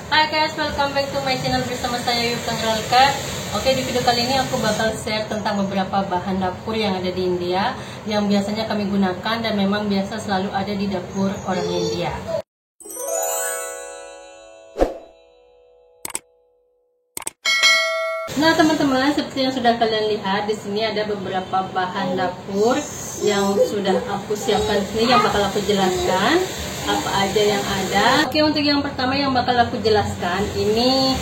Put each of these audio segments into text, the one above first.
Hai guys, welcome back to my channel bersama saya Yuk Tangralka. Oke, di video kali ini aku bakal share tentang beberapa bahan dapur yang ada di India yang biasanya kami gunakan dan memang biasa selalu ada di dapur orang India. Nah teman-teman, seperti yang sudah kalian lihat di sini ada beberapa bahan dapur yang sudah aku siapkan sini yang bakal aku jelaskan apa aja yang ada. Oke, untuk yang pertama yang bakal aku jelaskan ini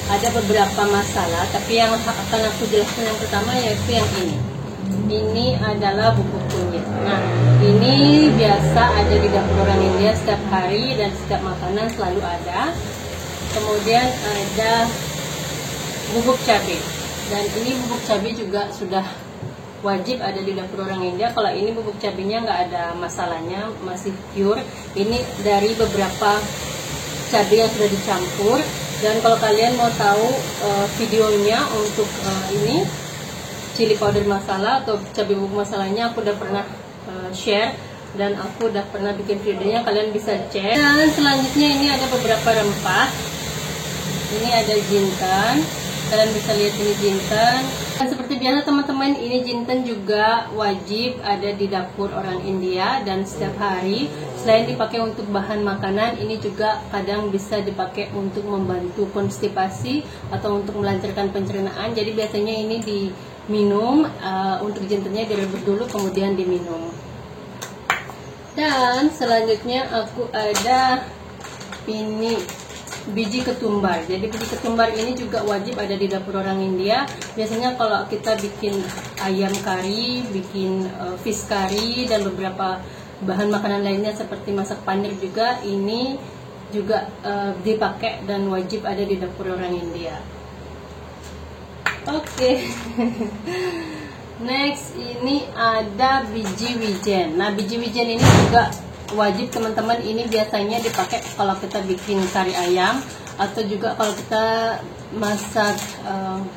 ada beberapa masalah, tapi yang akan aku jelaskan yang pertama yaitu yang ini. Ini adalah bubuk kunyit. Nah, ini biasa ada di dapur orang India setiap hari dan setiap makanan selalu ada. Kemudian ada bubuk cabai, dan ini bubuk cabai juga sudah wajib ada di dapur orang India. Kalau ini bubuk cabainya nggak ada masalahnya, masih pure. Ini dari beberapa cabai yang sudah dicampur. Dan kalau kalian mau tahu videonya untuk ini chili powder masala atau cabai bubuk masalahnya, aku udah pernah share dan aku udah pernah bikin videonya, kalian bisa cek. Dan selanjutnya ini ada beberapa rempah. Ini ada jintan, kalian bisa lihat ini jintan. Dan seperti biasa teman-teman, ini jintan juga wajib ada di dapur orang India dan setiap hari. Selain dipakai untuk bahan makanan, ini juga kadang bisa dipakai untuk membantu konstipasi atau untuk melancarkan pencernaan. Jadi biasanya ini diminum, untuk jintannya direbus dulu kemudian diminum. Dan selanjutnya aku ada ini biji ketumbar. Jadi biji ketumbar ini juga wajib ada di dapur orang India. Biasanya kalau kita bikin ayam kari, bikin fish curry dan beberapa bahan makanan lainnya seperti masak paneer juga, ini juga dipakai dan wajib ada di dapur orang India. Oke. Next ini ada biji wijen. Nah, biji wijen ini juga wajib teman-teman, ini biasanya dipakai kalau kita bikin kari ayam atau juga kalau kita masak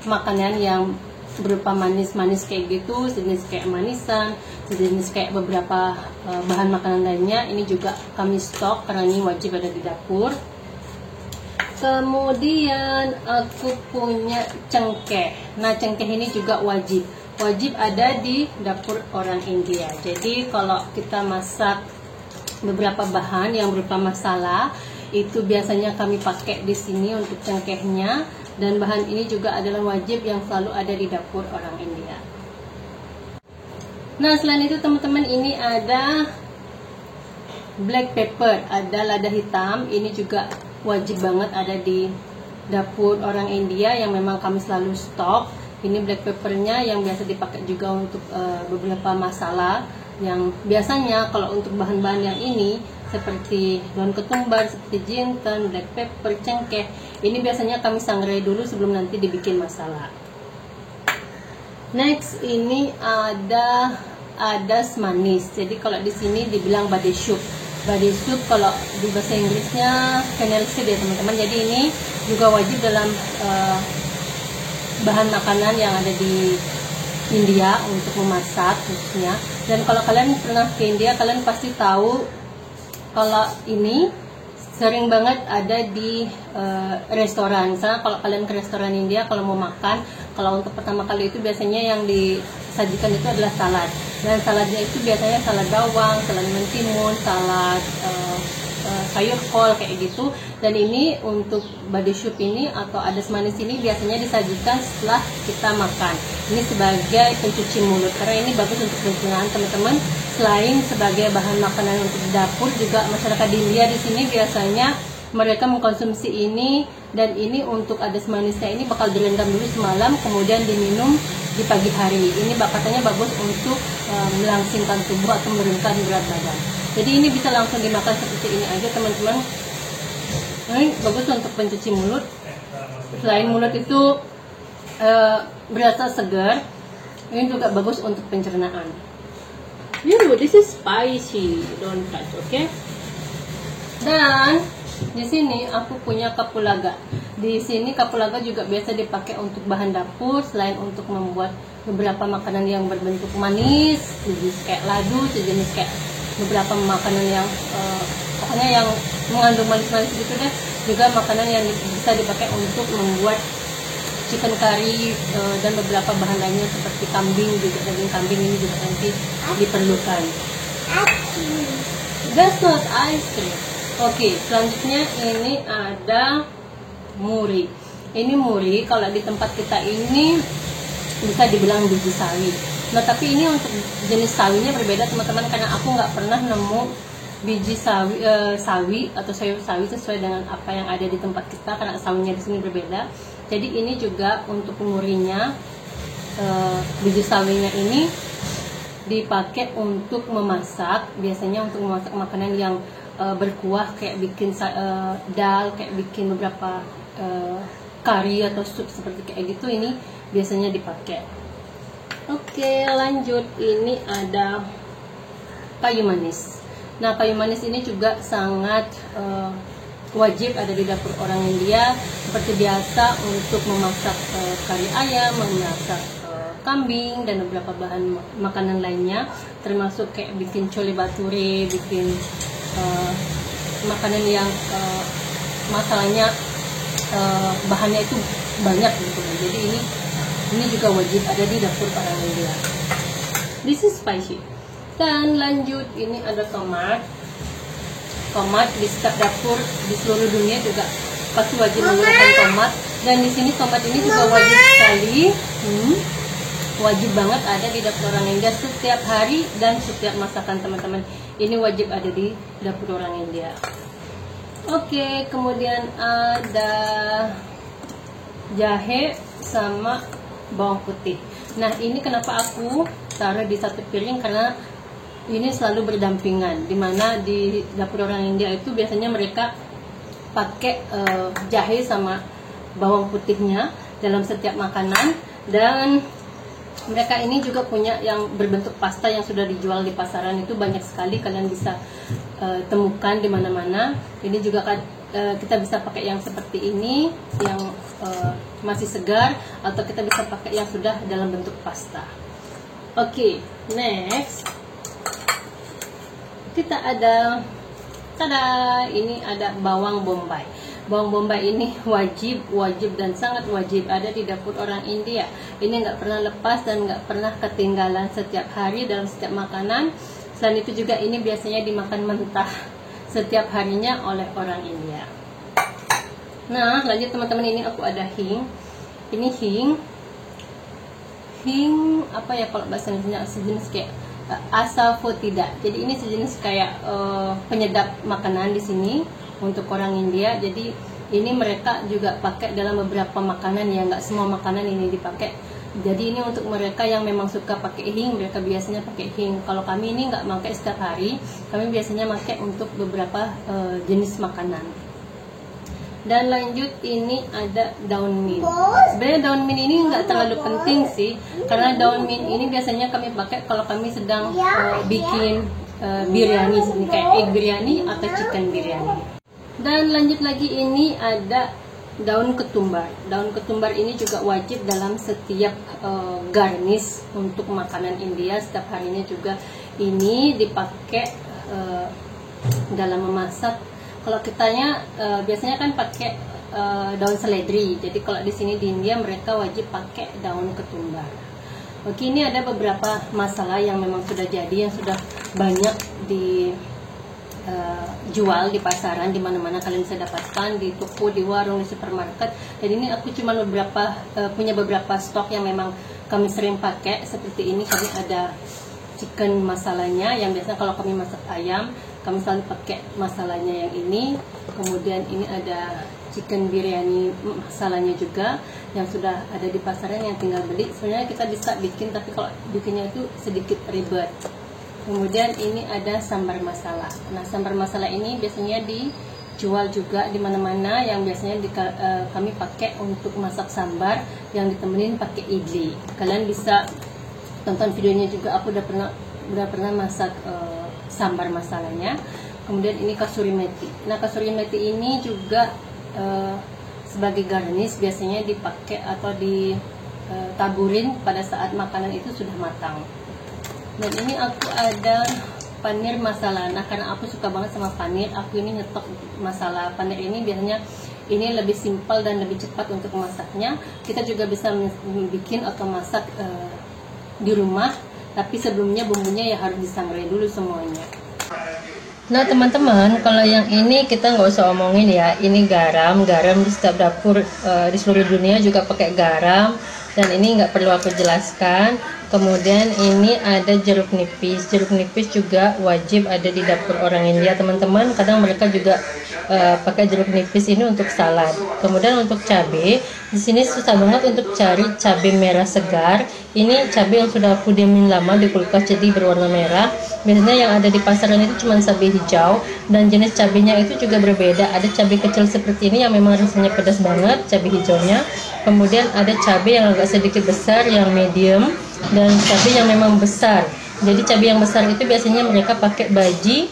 makanan yang berupa manis-manis kayak gitu, jenis kayak manisan, jenis kayak beberapa bahan makanan lainnya. Ini juga kami stok karena ini wajib ada di dapur. Kemudian aku punya cengkeh. Nah, cengkeh ini juga wajib ada di dapur orang India. Jadi kalau kita masak beberapa bahan yang berupa masala, itu biasanya kami pakai di sini untuk cengkehnya, dan bahan ini juga adalah wajib yang selalu ada di dapur orang India. Nah, selain itu teman-teman, ini ada black pepper, ada lada hitam. Ini juga wajib banget ada di dapur orang India yang memang kami selalu stok. Ini black peppernya yang biasa dipakai juga untuk beberapa masalah. Yang biasanya kalau untuk bahan-bahan yang ini seperti daun ketumbar, seperti jintan, black pepper, cengkeh, ini biasanya kami sangrai dulu sebelum nanti dibikin masala. Next ini ada adas manis. Jadi kalau di sini dibilang bade soup. Bade soup kalau di bahasa Inggrisnya fennel seed ya teman-teman. Jadi ini juga wajib dalam bahan makanan yang ada di India untuk memasak khususnya. Dan kalau kalian pernah ke India, kalian pasti tahu kalau ini sering banget ada di restoran. Misalnya kalau kalian ke restoran India, kalau mau makan, kalau untuk pertama kali itu biasanya yang disajikan itu adalah salad. Dan saladnya itu biasanya salad bawang, salad mentimun, salad sayur kol kayak gitu. Dan ini untuk bade soup ini atau adas manis ini biasanya disajikan setelah kita makan. Ini sebagai pencuci mulut karena ini bagus untuk pencernaan teman-teman. Selain sebagai bahan makanan untuk dapur, juga masyarakat di India di sini biasanya mereka mengkonsumsi ini, dan ini untuk adas manisnya ini bakal direndam dulu semalam kemudian diminum di pagi hari. Ini katanya bagus untuk melangsingkan tubuh atau menurunkan berat badan. Jadi ini bisa langsung dimakan seperti ini aja teman-teman. Ini bagus untuk pencuci mulut. Selain mulut itu berasa segar, ini juga bagus untuk pencernaan. This is spicy, don't touch, okay? Dan di sini aku punya kapulaga. Di sini kapulaga juga biasa dipakai untuk bahan dapur, selain untuk membuat beberapa makanan yang berbentuk manis, sejenis kayak ladu, sejenis kayak beberapa makanan yang pokoknya yang mengandung manis-manis gitu deh. juga makanan yang bisa dipakai untuk membuat chicken curry dan beberapa bahan lainnya seperti kambing, juga daging kambing ini juga nanti diperlukan. That's not ice cream. Oke, selanjutnya ini ada muri. Ini muri kalau di tempat kita ini bisa dibilang biji sawi. Nah, tapi ini untuk jenis sawinya berbeda teman-teman, karena aku nggak pernah nemu biji sawi atau sayur sawi sesuai dengan apa yang ada di tempat kita, karena sawinya di sini berbeda. Jadi ini juga untuk murinya, biji sawinya ini dipakai untuk memasak, biasanya untuk memasak makanan yang berkuah, kayak bikin dal, kayak bikin beberapa curry atau sup seperti kayak gitu, ini biasanya dipakai. Oke, lanjut, ini ada kayu manis. Nah, kayu manis ini juga sangat wajib ada di dapur orang India, seperti biasa untuk memasak kari ayam, memasak kambing dan beberapa bahan makanan lainnya, termasuk kayak bikin chole bhature, bikin makanan yang masalahnya bahannya itu banyak gitu. Jadi ini juga wajib ada di dapur orang India. This is spicy. Dan lanjut, ini ada tomat. Tomat di setiap dapur di seluruh dunia juga pasti wajib menggunakan tomat, dan di sini tomat ini juga wajib sekali, wajib banget ada di dapur orang India setiap hari dan setiap masakan teman-teman. Ini wajib ada di dapur orang India. Oke, kemudian ada jahe sama bawang putih. Nah, ini kenapa aku taruh di satu piring, karena ini selalu berdampingan, dimana di dapur orang India itu biasanya mereka pakai jahe sama bawang putihnya dalam setiap makanan, dan mereka ini juga punya yang berbentuk pasta yang sudah dijual di pasaran, itu banyak sekali, kalian bisa temukan di mana-mana. Ini juga kita bisa pakai yang seperti ini, yang masih segar, atau kita bisa pakai yang sudah dalam bentuk pasta. Oke, next kita ada, tada, ini ada bawang bombay. Bawang bombay ini wajib dan sangat wajib ada di dapur orang India. Ini nggak pernah lepas dan nggak pernah ketinggalan setiap hari dalam setiap makanan. Selain itu juga ini biasanya dimakan mentah setiap harinya oleh orang India. Nah, lanjut teman-teman, ini aku ada hing. Ini hing apa ya kalau bahasa Indonesia, sejenis kayak asafoetida. Jadi ini sejenis kayak penyedap makanan di sini untuk orang India. Jadi ini mereka juga pakai dalam beberapa makanan, ya nggak semua makanan ini dipakai. Jadi ini untuk mereka yang memang suka pakai hing, mereka biasanya pakai hing. Kalau kami ini nggak pakai setiap hari, kami biasanya pakai untuk beberapa jenis makanan. Dan lanjut, ini ada daun mint. Sebenarnya daun mint ini nggak terlalu penting sih, karena daun mint ini biasanya kami pakai kalau kami sedang bikin biryani, seperti kayak egg biryani atau chicken biryani. Dan lanjut lagi, ini ada daun ketumbar. Daun ketumbar ini juga wajib dalam setiap garnish untuk makanan India. Setiap harinya juga ini dipakai dalam memasak. Kalau kitanya biasanya kan pakai daun seledri. Jadi kalau di sini di India mereka wajib pakai daun ketumbar. Oke, ini ada beberapa masalah yang memang sudah jadi, yang sudah banyak dijual di pasaran, di mana-mana kalian bisa dapatkan, di toko, di warung, di supermarket. Dan ini aku cuma punya beberapa stok yang memang kami sering pakai. Seperti ini, kami ada chicken masalahnya, yang biasanya kalau kami masak ayam kami selalu pakai masalahnya yang ini. Kemudian ini ada chicken biryani masalahnya juga, yang sudah ada di pasaran, yang tinggal beli. Sebenarnya kita bisa bikin, tapi kalau bikinnya itu sedikit ribet. Kemudian ini ada sambar masala. Nah, sambar masala ini biasanya dijual juga di mana-mana, yang biasanya kami pakai untuk masak sambar yang ditemenin pakai idli. Kalian bisa tonton videonya juga, aku udah pernah masak sambar masalahnya. Kemudian ini kasuri methi. Nah, kasuri methi ini juga sebagai garnish biasanya dipakai atau ditaburin pada saat makanan itu sudah matang. Dan ini aku ada panir masala. Nah, karena aku suka banget sama panir, aku ini nyetok masala panir ini. Biasanya ini lebih simpel dan lebih cepat untuk masaknya. Kita juga bisa bikin atau masak di rumah, tapi sebelumnya bumbunya ya harus disangrai dulu semuanya. Nah teman-teman, kalau yang ini kita nggak usah omongin ya, ini garam di setiap dapur di seluruh dunia juga pakai garam, dan ini nggak perlu aku jelaskan. Kemudian ini ada jeruk nipis juga wajib ada di dapur orang India teman-teman. Kadang mereka juga pakai jeruk nipis ini untuk salad. Kemudian untuk cabai, di sini susah banget untuk cari cabai merah segar. Ini cabai yang sudah aku diemin lama di kulkas jadi berwarna merah. Biasanya yang ada di pasaran itu cuma cabai hijau, dan jenis cabainya itu juga berbeda. Ada cabai kecil seperti ini yang memang rasanya pedas banget, cabai hijaunya. Kemudian ada cabai yang agak sedikit besar, yang medium, dan cabai yang memang besar. Jadi cabai yang besar itu biasanya mereka pakai baji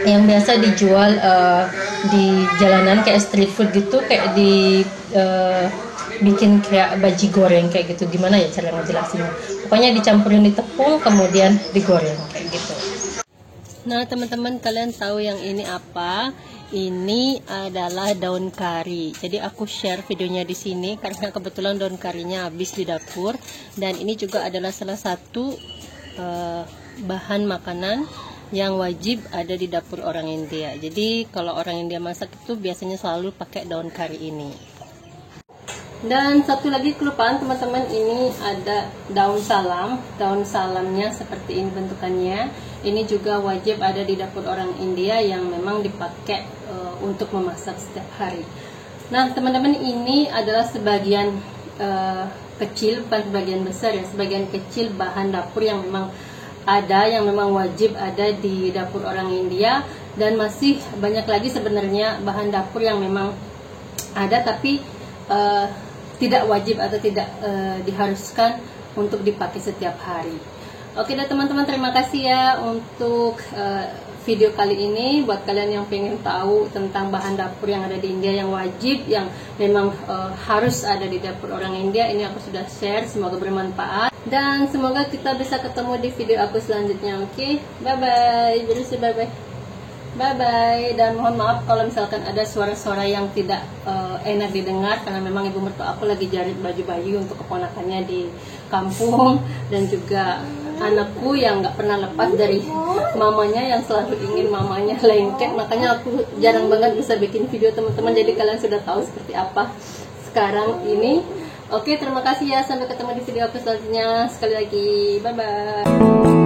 yang biasa dijual di jalanan kayak street food gitu, kayak di bikin kayak baji goreng kayak gitu. Gimana ya cara ngejelasinnya? Pokoknya dicampurin di tepung kemudian digoreng kayak gitu. Nah teman-teman, kalian tahu yang ini apa? Ini adalah daun kari. Jadi aku share videonya di sini karena kebetulan daun karinya habis di dapur, dan ini juga adalah salah satu bahan makanan yang wajib ada di dapur orang India. Jadi kalau orang India masak itu biasanya selalu pakai daun kari ini. Dan satu lagi kelupaan teman-teman, ini ada daun salam. Daun salamnya seperti ini bentukannya. Ini juga wajib ada di dapur orang India yang memang dipakai untuk memasak setiap hari. Nah teman-teman, ini adalah sebagian kecil, bukan sebagian besar ya, sebagian kecil bahan dapur yang memang ada, yang memang wajib ada di dapur orang India. Dan masih banyak lagi sebenarnya bahan dapur yang memang ada tapi tidak wajib atau tidak diharuskan untuk dipakai setiap hari. Oke dah teman-teman, terima kasih ya untuk video kali ini. Buat kalian yang pengen tahu tentang bahan dapur yang ada di India yang wajib, yang memang harus ada di dapur orang India, ini aku sudah share. Semoga bermanfaat dan semoga kita bisa ketemu di video aku selanjutnya. Oke, bye bye. Bye bye. Bye bye, dan mohon maaf kalau misalkan ada suara-suara yang tidak enak didengar, karena memang ibu mertua aku lagi jarit baju bayi untuk keponakannya di kampung, dan juga anakku yang nggak pernah lepas dari mamanya, yang selalu ingin mamanya lengket. Makanya aku jarang banget bisa bikin video teman-teman, jadi kalian sudah tahu seperti apa sekarang ini. Oke, terima kasih ya, sampai ketemu di video aku selanjutnya. Sekali lagi, bye bye.